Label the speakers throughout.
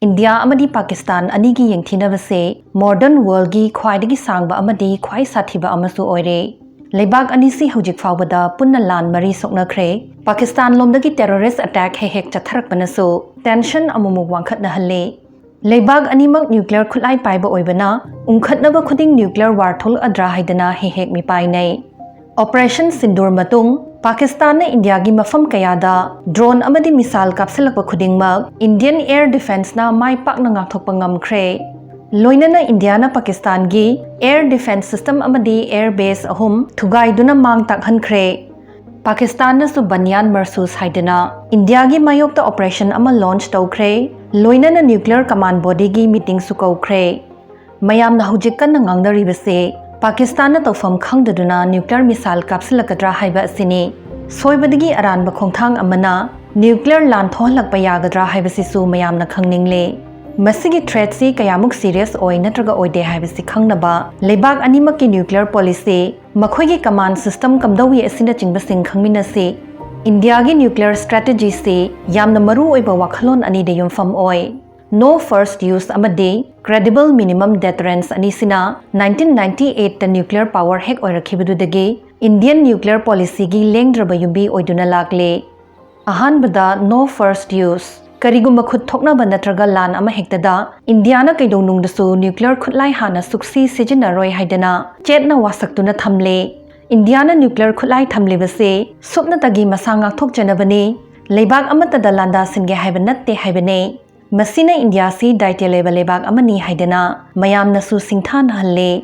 Speaker 1: India amadi Pakistan anigi yengthinabase modern world gi khwaidagi sangba amadi khwai sathiba amasu oire leibak anisi hojik fawbada punna lan mari soknakhre Pakistan lomdagi terrorist attack hek chatharakpanasu tension amumuk wangkhatna halle leibak animak nuclear khulai paiba oibana ungkhatnaba khuding nuclear war thol adra haidana hek mi painai Operation Sindur matung Pakistan na India gi mafam kayada drone amadi misal kapsalakpa khudingmak Indian Air Defense na mai pak na ngakthokpa ngamkhre loina na India na Pakistan gi Air Defense System amadi Air Base ahum thugai duna mang takhankhre Pakistan na su banyan marsus haidana India gi mayok ta operation ama launch tawkhre loina na nuclear command body gi meeting su kawkhre mayam na hujik kan na ngangnari base Pakistan na tawfam khangdaduna nuclear missile kapsilakadra haiba asini soibadagi aranba khongthang amana nuclear lan thohlakpa yagadra haibasisu mayamna khangningle masigi threat si kayamuk serious oi natraga oide haibasi khangnaba leibak animaki nuclear policy makhoigi command system kamdawi asina chingbasing khangminasi India gi nuclear strategy si yamna maru oiba wakhalon ani de yumfam oi No first use amadi credible minimum deterrence anisina 1998 ta nuclear power hack oirakhibududagi Indian nuclear policy gi lengdraba yumbi oiduna lakle ahanbada no first use karigumba khut thokna banatraga lan ama hektada India na kaidonungdasu nuclear khutlai hana suksi sijinaroi haidana chetna wasaktuna thamle India na nuclear khutlai thamlebase supna tagi masanga thokjanabani leibak amata dalanda singe haibanatte haibane Masina India si daite lebak amani haidana mayamna su singthan halle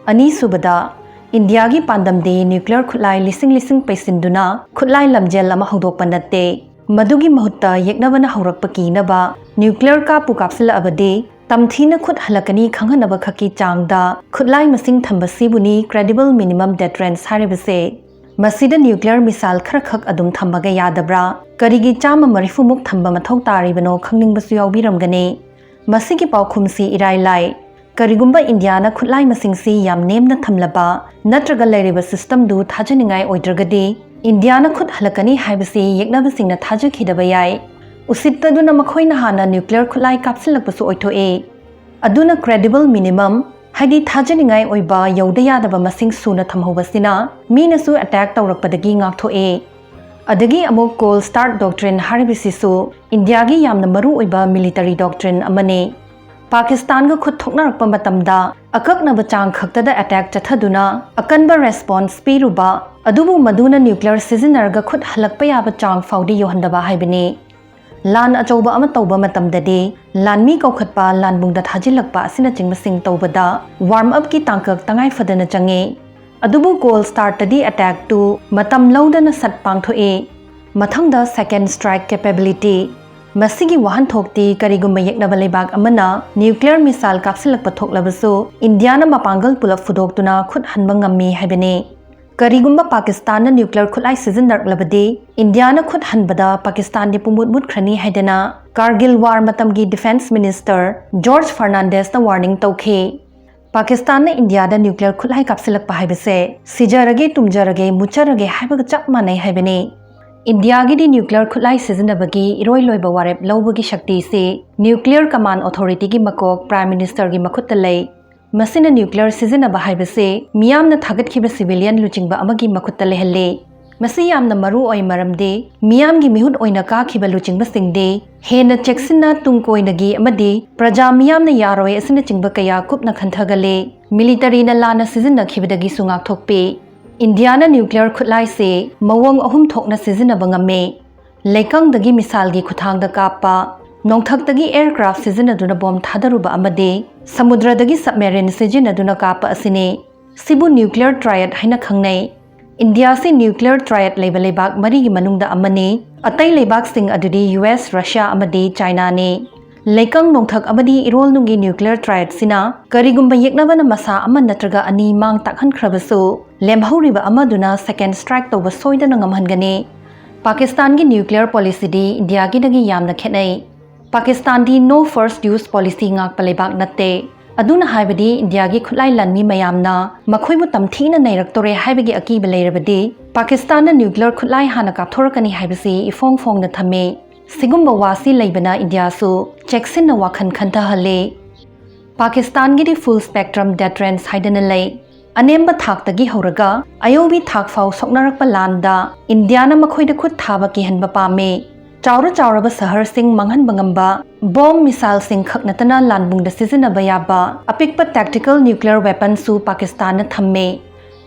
Speaker 1: ani subada India gi pandam de nuclear khutlai lising paisinduna khutlai lamjel lama hodok panatte madugi mahutta yeknabana haurakpa kinaba nuclear ka pukapsila abade tamthina khut halakani khanghanaba khaki changda khutlai masing thambasibuni credible minimum deterrence haribase Masida nuclear missile kharakhak adum thambaga yadabra karigi chama marifumuk thamba mathau taribano khangningbsu yawbiramgane masigi paukhumsi irai lai karigumba India na khutlai masingsi yam nemna thamlaba natraga lairiba system du thajaningai oidragadi India na khut halakani haibasi yeknabasingna thajakhidaba yai usittaduna makhoina hana nuclear khutlai kapsilakpasu oithoe aduna credible minimum Haidi thajaningai oiba yaudayadaba masing suna thamhobasina minasu attack tawrakpadagi ngakthoe adagi amuk cold start doctrine haribisisu India gi yamna maru oiba military doctrine amane Pakistan ga khut thoknarakpa matamda akakna bachang khaktada attack chathaduna akanba response piruba adubu maduna nuclear sizinarga khut halakpa yaba chang faudi yohandaba haibani Lan achauba ama tauba matamdadi lan mi kaukhatpa lan bungda thajilakpa asina chingmasing taubada warm up ki tangkak tangai fadana change adubu goal start tadi attack to matam laudana sat pangthoe mathangda second strike capability masigi wahan thokti karigumba yeknaba leibak amana nuclear missile kapsilakpa thoklabasu Indiana mapangal pulak fudoktuna khut hanba ngammi haibane Karigumba Pakistan na nuclear khutlai sizinarklabadi India na khut hanbada Pakistan de pumutmut khrani haidana Kargil war matamgi defense minister George Fernandez na warning tawkhe Pakistan na India da nuclear khutlai kapsilakpa haibase sijarage tumjarage mucharage haibaga chap manai haibane India gi di nuclear khutlai sizinabagi iroi loiba warep lawbagi shakti se nuclear command authority gi makok prime minister gi makhutta lei Masina nuclear sizinaba haibase miyamna thagatkiba civilian luchingba amagi makhutta lehalle masi yamna maru oi maramde miyamgi mihut oina ka khiba luchingba singde hena checksina tungkoinagi amadi praja miyamna yaroi asina chingba kaya kupna khanthagale military na lana sizinna khibadagi sungak thokpe Indiana nuclear khutlai se mawang ahum thokna sizinaba ngame lekang dagi misal gi khuthangda kappa Nongthakdagi aircraft sizinaduna bomb thadaruba amade samudradagi submarine sizinaduna kapa asine sibu nuclear triad haina khangnai India se nuclear triad label lebak mari gi manungda amane atai lebak sing adudi US Russia amade China ne lekang nongthak amadi irol nungi nuclear triad sina karigumba yeknabana masa ama natraga ani mang takhan khrabasu lemhauriba amaduna second strike toba soidana ngamhangane Pakistan gi nuclear policy di India gi dagi yamna khenai Pakistan di no first use policy ngak palebak natte aduna haibadi India gi khulai lanmi mayamna makhoibu tamthina nairaktore haibagi akiba leirabadi Pakistan na nuclear khulai hana kapthorakani haibasi ifong na thame सिगुम्बा वासी लेबना India सु चेक्सिन वाखन खंथहले Pakistan गिदी full spectrum deterrence हाइदना ले अनेम्बा थाक्तगी हौरगा अयोबी थाक फाउ सोकनरकपा लांदा Indiana मखोइदा खुद थाबा किहनबा पामे चाउरबा सहर सिंह मंगहन बंगम्बा बॉम्ब मिसाइल सिंह खकनतना लानबुंगदा सिजनबा याबा अपिकपा टैक्टिकल न्यूक्लियर वेपन सु पाकिस्तान थम्मे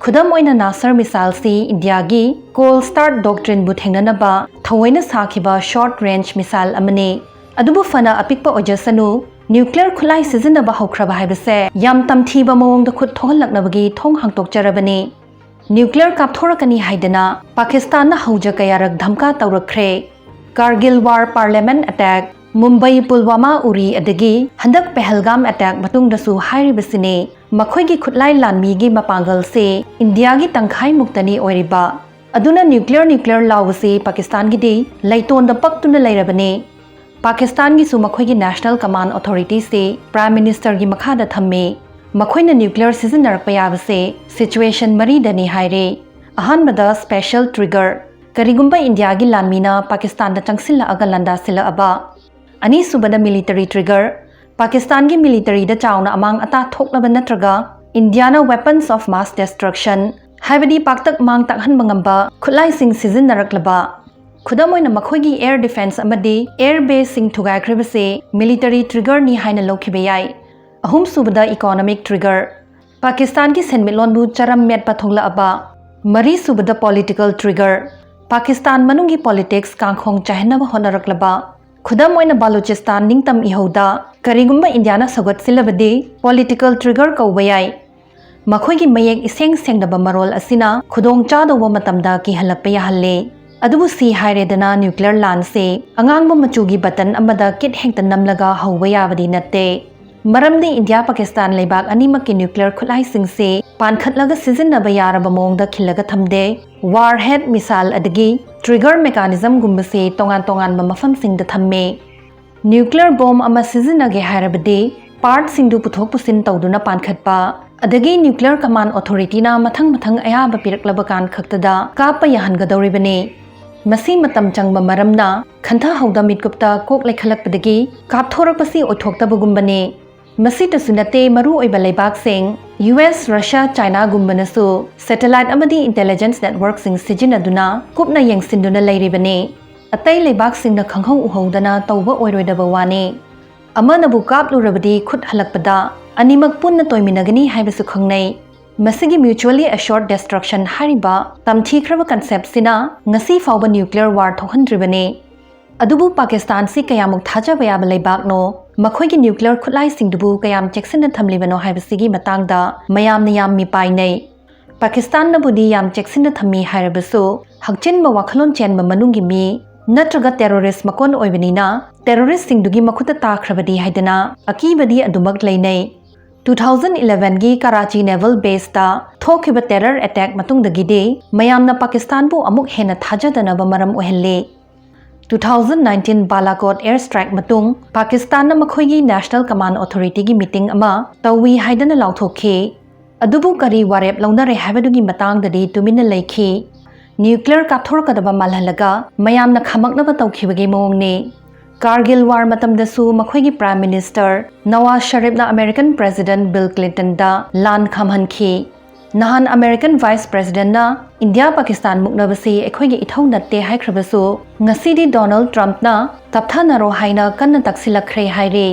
Speaker 1: खुदम ओइना नासर मिसाइल सी इंडिया गी कोल स्टार्ट डॉक्ट्रिन बु थेंगननबा थवैना साखिबा शॉर्ट रेंज मिसाइल अमने अदुबु फना अपिकपा ओजसनु न्यूक्लियर खुलाई सिजनबा हौख्रबा हाइबसे याम तमथीबा मवोंगदा खुद थोहनलकनबगी थोंग हांगतोकचरबने न्यूक्लियर कापथोरकनी हाइदना पाकिस्तान हौजा कयारक धमका तौरखरे Kargil war parliament attack Mumbai Pulwama Uri अदगी हंदक पहलगाम अटैक मतुंगदसु हाइरिबसिने मखोइगी खुटलाई लानमीगी मपांगल से इंडिया की तंखाई मुक्तनी ओइरिबा अदुना न्यूक्लियर लावसे पाकिस्तान गिदी लैतोंद पक्तुना लैरबने पाकिस्तान की मखोइगी नेशनल कमांड अथॉरिटी से प्राइम मिनिस्टर की मखादा थम्मे मखोइना न्यूक्लियर सिजनरकपा याबसे सिचुएशन मरीदनी हाइरे अहानबदा स्पेशल ट्रिगर करिगुम्बा इंडिया की लानमीना पाकिस्तान चंगसिल्लअगा लंदासिल्लअबा अनीसुबदा मिलिटरी ट्रिगर पाकिस्तान की मिलिटरी चाउना अमांग अता थोकनबा नत्रगा इंडियाना वेपन्स ऑफ मास डिस्ट्रक्शन हाइबदी पाक्तक मांग तकहनबा ngamba खुलाइसिंग सिजनरकलबा खुदम ओइना मखोइगी एयर डिफेंस अमदी एयर बेस सिंग थुगाइख्रिबसे मिलिटरी ट्रिगर नि हाइना लौखिबा याय अहुम सुबदा इकोनॉमिक ट्रिगर पाकिस्तान की सेनमिलोनबु चरम मेट पथोंगलाअबा मरी सुबदा पॉलिटिकल ट्रिगर पाकिस्तान मनुंगी पॉलिटिक्स कांखोंग चाहनबा होनरकलबा खुदम ओइना बालूचिस्तान निंगतम इहौदा करिगुम्बा इंडियाना सगतसिल्लबदे पॉलिटिकल ट्रिगर कौबा याय मखोइगी मयेक इसेंग सेंगदबा मरोल असिना खुदोंग चादौबा मतमदा किहलकपा याहल्ले अदुबु सी हाइरेदना न्यूक्लियर लान से अंगांगबा मचुगी बटन अमदा किट हेक्ता नमलगा हौबा याबदी नत्ते मरमदे इंडिया पाकिस्तान लेबाक अनिमक के न्यूक्लियर खुलाइसिंग से पानखतलगा सिजनबा यारबा मोंगदा खिलगा थमदे वारहेड मिसाइल अदगी ट्रिगर मेकानिज्म गुम्बसे तोंगान मफम सिंगदा थम्मे न्यूक्लियर बॉम्ब अमा सिजनगे हाइरबदे पार्ट सिंगदु पुथोक पुसिन तौदुना पानखतपा अदगी न्यूक्लियर कमांड अथॉरिटी ना मथंग अयाबा पिरकलबा कान खक्तदा कापा याहनगदौरिबने मसी मतम चंगबा मरमना खंथा हौदा मिटकुप्ता कोक लेखलकपदगी कापथोरकपसी ओथोक्तबगुम्बने मसी तसुनते मरु ओइबा लेबाक सिंग यूएस रशिया चाइना गुम्बनसु सैटेलाइट अमदी इंटेलिजेंस नेटवर्क सिंग सिजिनदुना कुपना यंगसिंदुना लैरिबने अतै लेबाक सिंग न खंघौ उहौदना तौबा ओइरोइदबा वाने अमनबु कापलुरबदी खुद हलकपदा अनिमक पुन्ना तोइमिनगनी हाइबसु खंगनै मसिगी म्यूचुअली एश्योर्ड डिस्ट्रक्शन हारिबा तमथीख्रबा कंसेप्ट सिना ngasi फाउबा न्यूक्लियर वार थोहनद्रिबने अदुबु पाकिस्तान से कयामुक थाजबा याबा लेबाकनो मखोइगी न्यूक्लियर खुलाई सिंगदुबु कयाम चेक्सिन थमलिबनो हाइबसिगी मतांगदा मयामना याम मिपाइनै पाकिस्तान नबुदी याम चेक्सिन थम्मी हाइरबसु हकचिनबा वाखलोन चेनबा मनुंगी मी नत्रगा टेररिस्ट मकोन ओइबनिना टेररिस्ट सिंगदुगी मखुता ताख्रबदी हाइदना अकीबदी अदुमक लैनै 2011 की कराची नेवल बेस ता थोखिबा टेरर अटैक मतुंगदगिदे मयामना पाकिस्तान बु अमुक हेना थाजदनबा मरम ओहल्ले 2019 बालाकोट एयर स्ट्राइक मतुंग पाकिस्तान न मखोइगी नेशनल कमांड अथॉरिटी की मीटिंग अमा तौवी हाइदना लाउथोखे अदुबु करी वारेप लौनरे हाइबदुगी मतांगददी तुमिन लैखी न्यूक्लियर काथोरकदबा मालहलगा मयामना खमकनबा तौखिबगे मोंगने कारगिल वार मतमदसु मखोइगी प्राइम मिनिस्टर नवाज शरीफना अमेरिकन प्रेसिडेंट बिल क्लिंटन दा लान खमहनखी नहान अमेरिकन वाइस प्रेसिडेंट ना इंडिया पाकिस्तान मुक्नबसी एखोइगी इथौ नत्ते हाइख्रबसु ngasiदी डोनाल्ड ट्रम्प ना तपथानरो हाइना कन्न तक्सिलखरे हाइरे